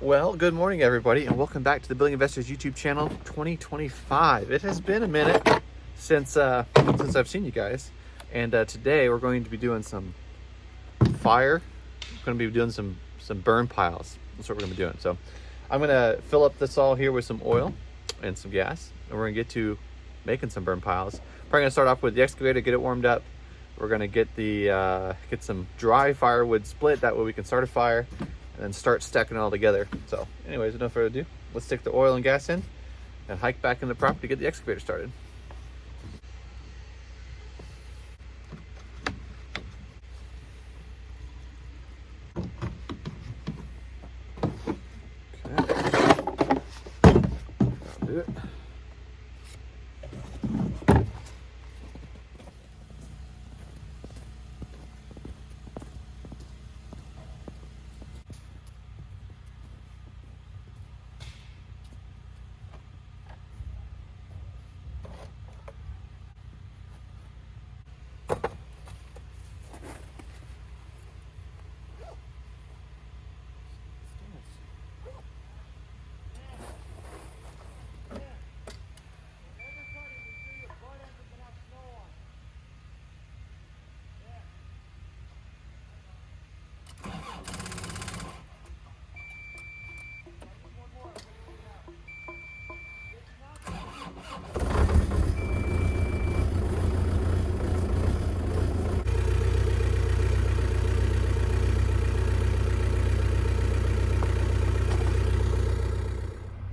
Well, good morning everybody and welcome back to the Building Investors YouTube channel 2025. It has been a minute since I've seen you guys, and today we're going to be doing some fire. We're going to be doing some burn piles. That's what we're going to be doing. So I'm going to fill up this all here with some oil and some gas, and we're going to get to making some burn piles. Probably going to start off with the excavator, get it warmed up. We're going to get the get some dry firewood split, that way we can start a fire and then start stacking it all together. So anyways, without further ado, let's stick the oil and gas in and hike back in the property to get the excavator started. Okay. That'll do it.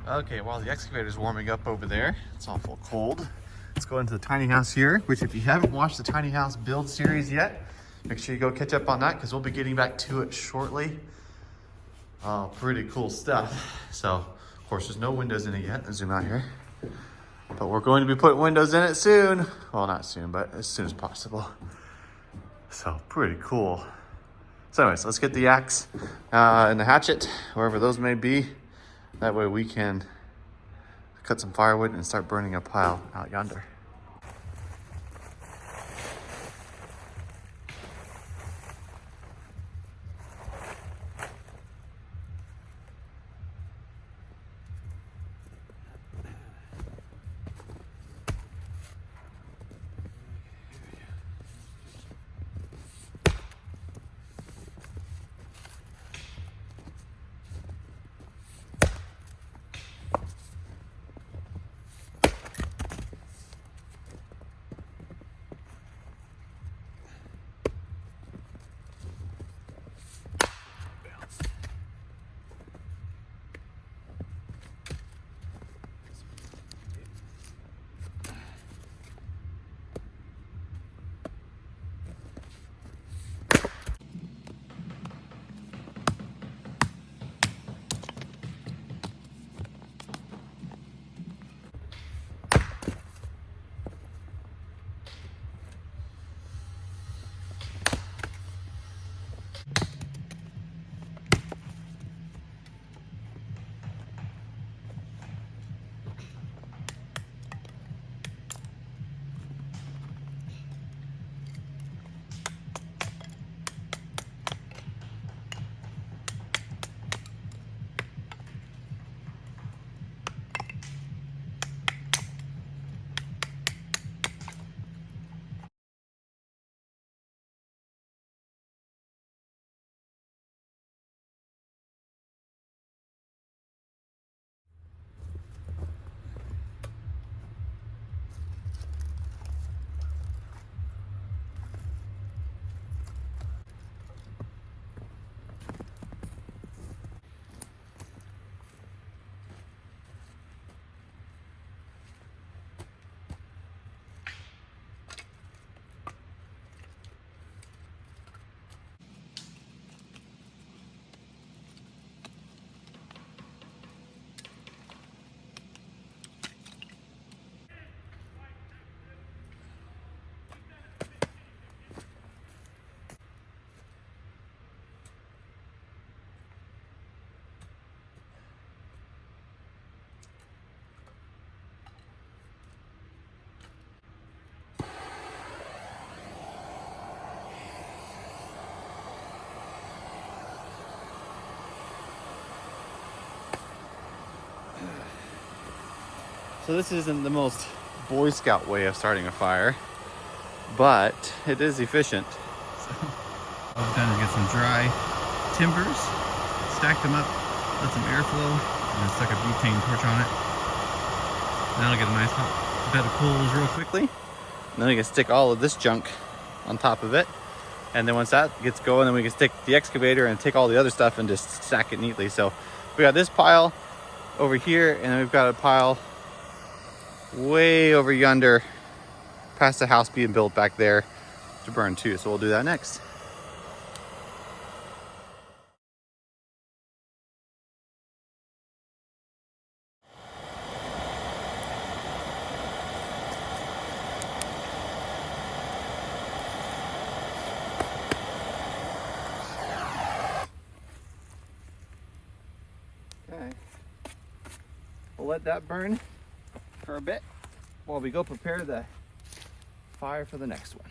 Okay, while the excavator is warming up over there, it's awful cold. Let's go into the tiny house here, which if you haven't watched the tiny house build series yet, make sure you go catch up on that because we'll be getting back to it shortly. Pretty cool stuff. So, of course, there's no windows in it yet. Let's zoom out here. But we're going to be putting windows in it soon. Well, not soon, but as soon as possible. So, pretty cool. So anyways, let's get the axe and the hatchet, wherever those may be. That way we can cut some firewood and start burning a pile out yonder. So this isn't the most Boy Scout way of starting a fire, but it is efficient. So all I've done is get some dry timbers, stacked them up, let some airflow, and then stuck a butane torch on it. And that'll get a nice hot bed of coals real quickly. And then we can stick all of this junk on top of it. And then once that gets going, then we can stick the excavator and take all the other stuff and just stack it neatly. So we got this pile over here, and then we've got a pile way over yonder past the house being built back there to burn too. So we'll do that next. Okay, we'll let that burn for a bit while we go prepare the fire for the next one.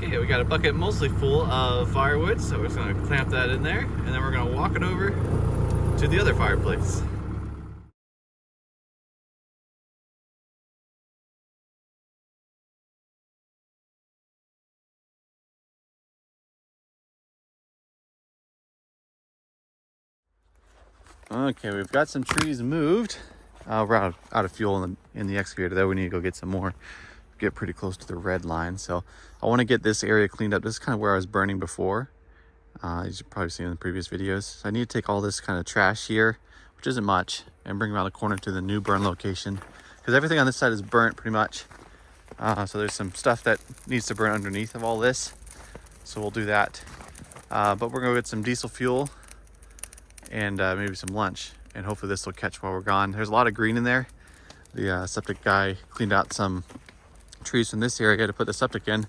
Okay, we got a bucket mostly full of firewood, so we're just gonna clamp that in there, and then we're gonna walk it over to the other fireplace. Okay, we've got some trees moved. We're out of fuel in the excavator though. We need to go get some more. Get pretty close to the red line. So I want to get this area cleaned up. This is kind of where I was burning before. As you've probably seen in the previous videos. So I need to take all this kind of trash here, which isn't much, and bring around the corner to the new burn location. Because everything on this side is burnt pretty much. So there's some stuff that needs to burn underneath of all this. So we'll do that. But we're gonna get some diesel fuel and maybe some lunch. And hopefully this will catch while we're gone. There's a lot of green in there. The septic guy cleaned out some trees from this area to put the septic in,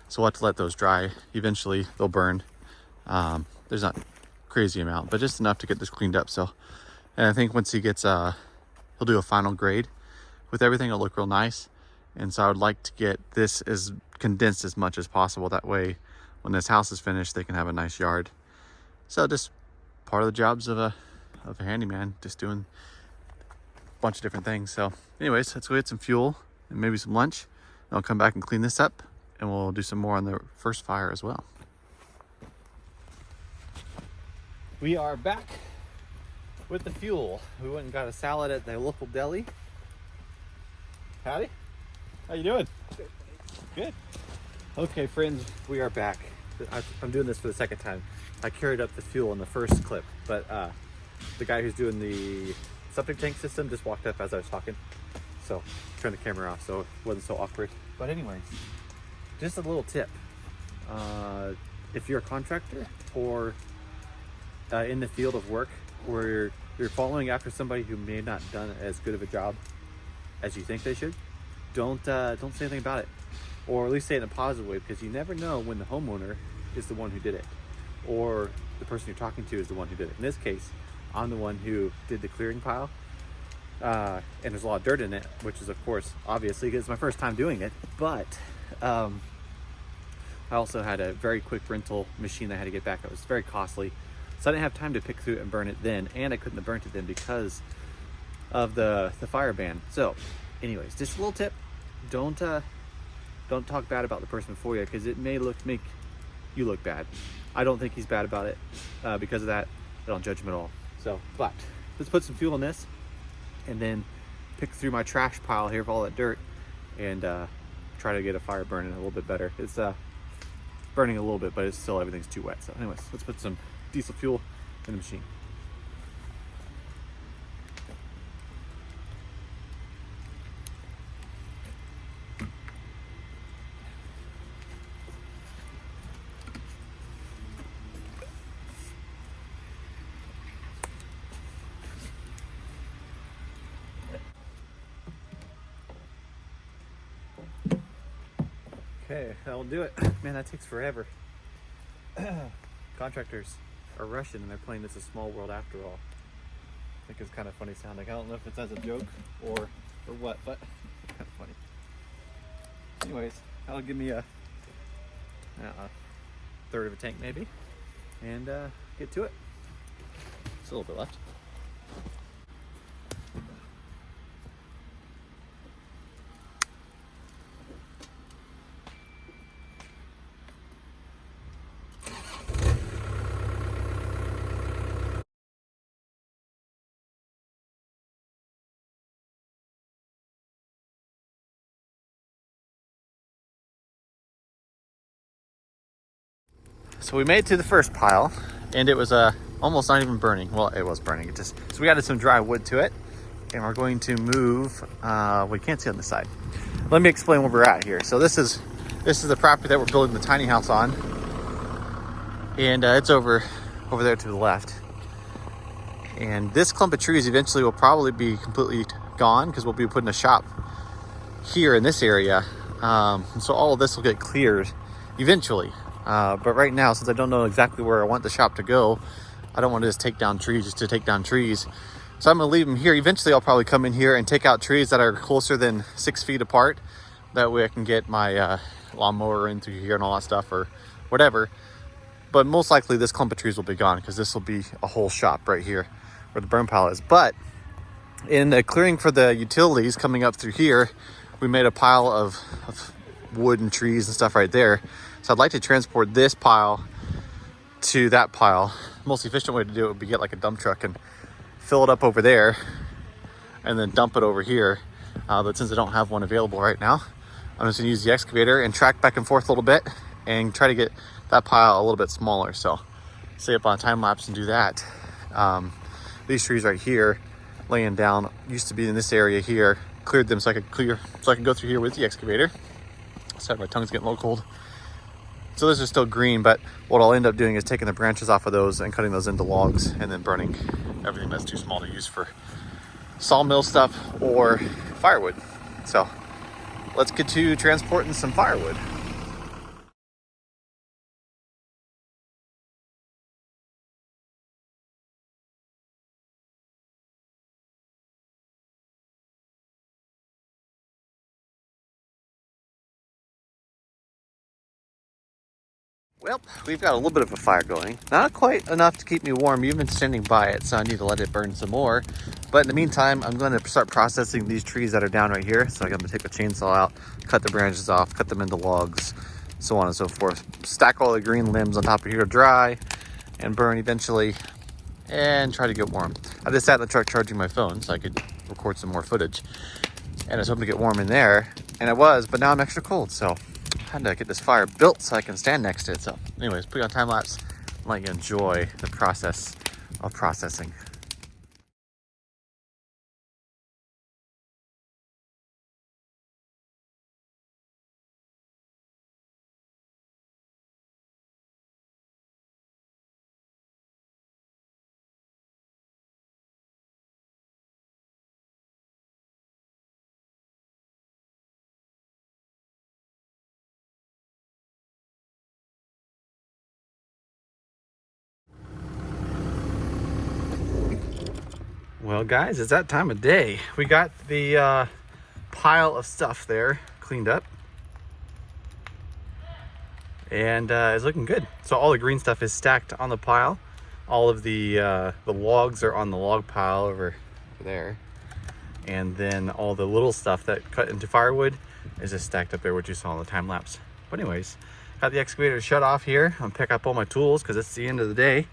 so we'll have to let those dry. Eventually they'll burn. There's not crazy amount, but just enough to get this cleaned up. So, and I think once he gets he'll do a final grade with everything. It'll look real nice, and so I would like to get this as condensed as much as possible. That way when this house is finished they can have a nice yard. So just part of the jobs of a handyman, just doing a bunch of different things. So anyways, let's go get some fuel and maybe some lunch. I'll come back and clean this up, and we'll do some more on the first fire as well. We are back with the fuel. We went and got a salad at the local deli. Howdy, how you doing? Good. Okay, friends, we are back. I'm doing this for the second time. I carried up the fuel in the first clip, but the guy who's doing the septic tank system just walked up as I was talking. So turn the camera off so it wasn't so awkward. But anyways, just a little tip. If you're a contractor or in the field of work where you're following after somebody who may have not done as good of a job as you think they should, don't say anything about it. Or at least say it in a positive way, because you never know when the homeowner is the one who did it, or the person you're talking to is the one who did it. In this case, I'm the one who did the clearing pile. And there's a lot of dirt in it, which is of course obviously because it's my first time doing it, but I also had a very quick rental machine I had to get back. It was very costly, so I didn't have time to pick through it and burn it then, and I couldn't have burnt it then because of the fire ban. So anyways, just a little tip: don't talk bad about the person before you, because it may make you look bad. I don't think he's bad about it. Because of that, I don't judge him at all. So, but let's put some fuel in this, and then pick through my trash pile here of all that dirt, and try to get a fire burning a little bit better. It's burning a little bit, but it's still, everything's too wet. So anyways, let's put some diesel fuel in the machine. Okay, that'll do it. Man, that takes forever. Contractors are Russian and they're playing It's a Small World after all. I think it's kind of funny sounding. I don't know if it's as a joke or what, but it's kind of funny. Anyways, that'll give me a third of a tank maybe, and get to it. Just a little bit left. So we made it to the first pile, and it was almost not even burning. Well, it was burning. So we added some dry wood to it, and we're going to move. We can't see on the side. Let me explain where we're at here. So this is the property that we're building the tiny house on, and it's over there to the left. And this clump of trees eventually will probably be completely gone, because we'll be putting a shop here in this area. So all of this will get cleared eventually. But right now, since I don't know exactly where I want the shop to go, I don't want to just take down trees just to take down trees. So I'm going to leave them here. Eventually, I'll probably come in here and take out trees that are closer than 6 feet apart. That way I can get my lawnmower in through here and all that stuff or whatever. But most likely this clump of trees will be gone, because this will be a whole shop right here where the burn pile is. But in the clearing for the utilities coming up through here, we made a pile of wood and trees and stuff right there. So I'd like to transport this pile to that pile. The most efficient way to do it would be get like a dump truck and fill it up over there and then dump it over here. But since I don't have one available right now, I'm just gonna use the excavator and track back and forth a little bit and try to get that pile a little bit smaller. So stay up on a time lapse and do that. These trees right here laying down used to be in this area here. Cleared them so I could go through here with the excavator. Sorry, my tongue's getting a little cold. So those are still green, but what I'll end up doing is taking the branches off of those and cutting those into logs, and then burning everything that's too small to use for sawmill stuff or firewood. So let's get to transporting some firewood. Well, we've got a little bit of a fire going. Not quite enough to keep me warm. You've been standing by it, so I need to let it burn some more. But in the meantime, I'm going to start processing these trees that are down right here. So I'm going to take the chainsaw out, cut the branches off, cut them into logs, so on and so forth. Stack all the green limbs on top of here to dry and burn eventually, and try to get warm. I just sat in the truck charging my phone so I could record some more footage. And I was hoping to get warm in there, and I was, but now I'm extra cold, so I had to get this fire built so I can stand next to it. So anyways, put it on time lapse and let you enjoy the process of processing. Well, guys, it's that time of day. We got the pile of stuff there cleaned up, and it's looking good. So all the green stuff is stacked on the pile. All of the logs are on the log pile over there, And then all the little stuff that cut into firewood is just stacked up there, which you saw in the time lapse. But anyways, got the excavator shut off here. I'm pick up all my tools because it's the end of the day.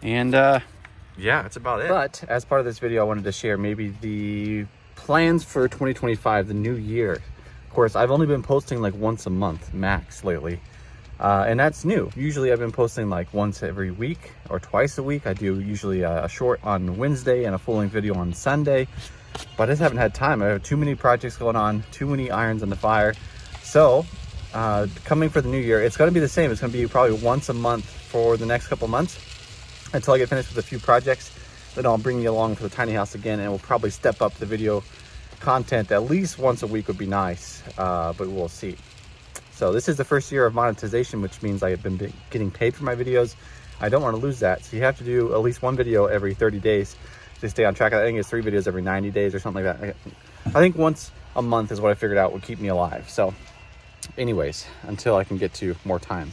And yeah, that's about it. But as part of this video, I wanted to share maybe the plans for 2025, the new year. Of course, I've only been posting like once a month max lately. And that's new. Usually I've been posting like once every week or twice a week. I do usually a short on Wednesday and a full-length video on Sunday. But I just haven't had time. I have too many projects going on, too many irons in the fire. So coming for the new year, it's going to be the same. It's going to be probably once a month for the next couple months until I get finished with a few projects. Then I'll bring you along for the tiny house again, and we'll probably step up the video content at least once a week would be nice, but we'll see. So this is the first year of monetization, which means I have been getting paid for my videos. I don't want to lose that. So you have to do at least one video every 30 days to stay on track. I think it's 3 videos every 90 days or something like that. I think once a month is what I figured out would keep me alive. So anyways, until I can get to more time.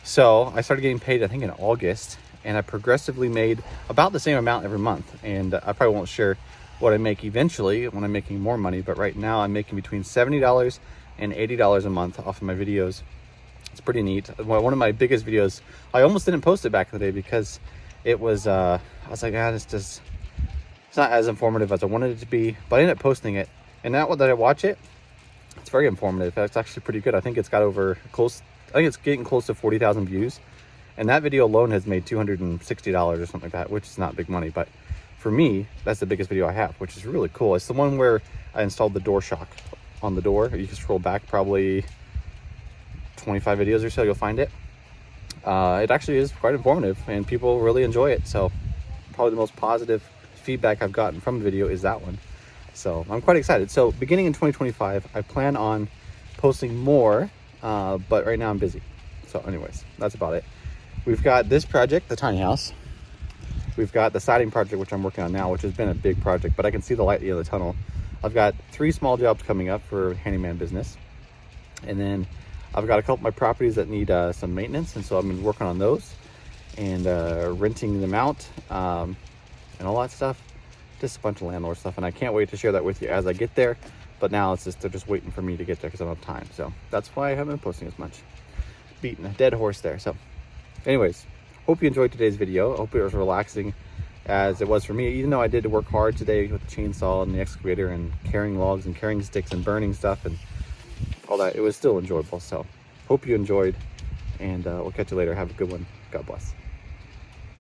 So I started getting paid, I think in August, and I progressively made about the same amount every month. And I probably won't share what I make eventually when I'm making more money, but right now I'm making between $70 and $80 a month off of my videos. It's pretty neat. One of my biggest videos, I almost didn't post it back in the day because it was, I was like, it's not as informative as I wanted it to be, but I ended up posting it. And now that I watch it, it's very informative. It's actually pretty good. I think it's got I think it's getting close to 40,000 views. And that video alone has made $260 or something like that, which is not big money. But for me, that's the biggest video I have, which is really cool. It's the one where I installed the door shock on the door. You can scroll back probably 25 videos or so, you'll find it. It actually is quite informative and people really enjoy it. So probably the most positive feedback I've gotten from the video is that one. So I'm quite excited. So beginning in 2025, I plan on posting more, but right now I'm busy. So anyways, that's about it. We've got this project, the tiny house. We've got the siding project, which I'm working on now, which has been a big project, but I can see the light at the end of the tunnel. I've got 3 small jobs coming up for handyman business. And then I've got a couple of my properties that need some maintenance. And so I've been working on those and renting them out and all that stuff. Just a bunch of landlord stuff. And I can't wait to share that with you as I get there. But now it's just, they're just waiting for me to get there because I don't have time. So that's why I haven't been posting as much. Beating a dead horse there. So anyways, hope you enjoyed today's video. I hope it was relaxing as it was for me, even though I did work hard today with the chainsaw and the excavator and carrying logs and carrying sticks and burning stuff and all that. It was still enjoyable. So hope you enjoyed, and we'll catch you later. Have a good one. God bless.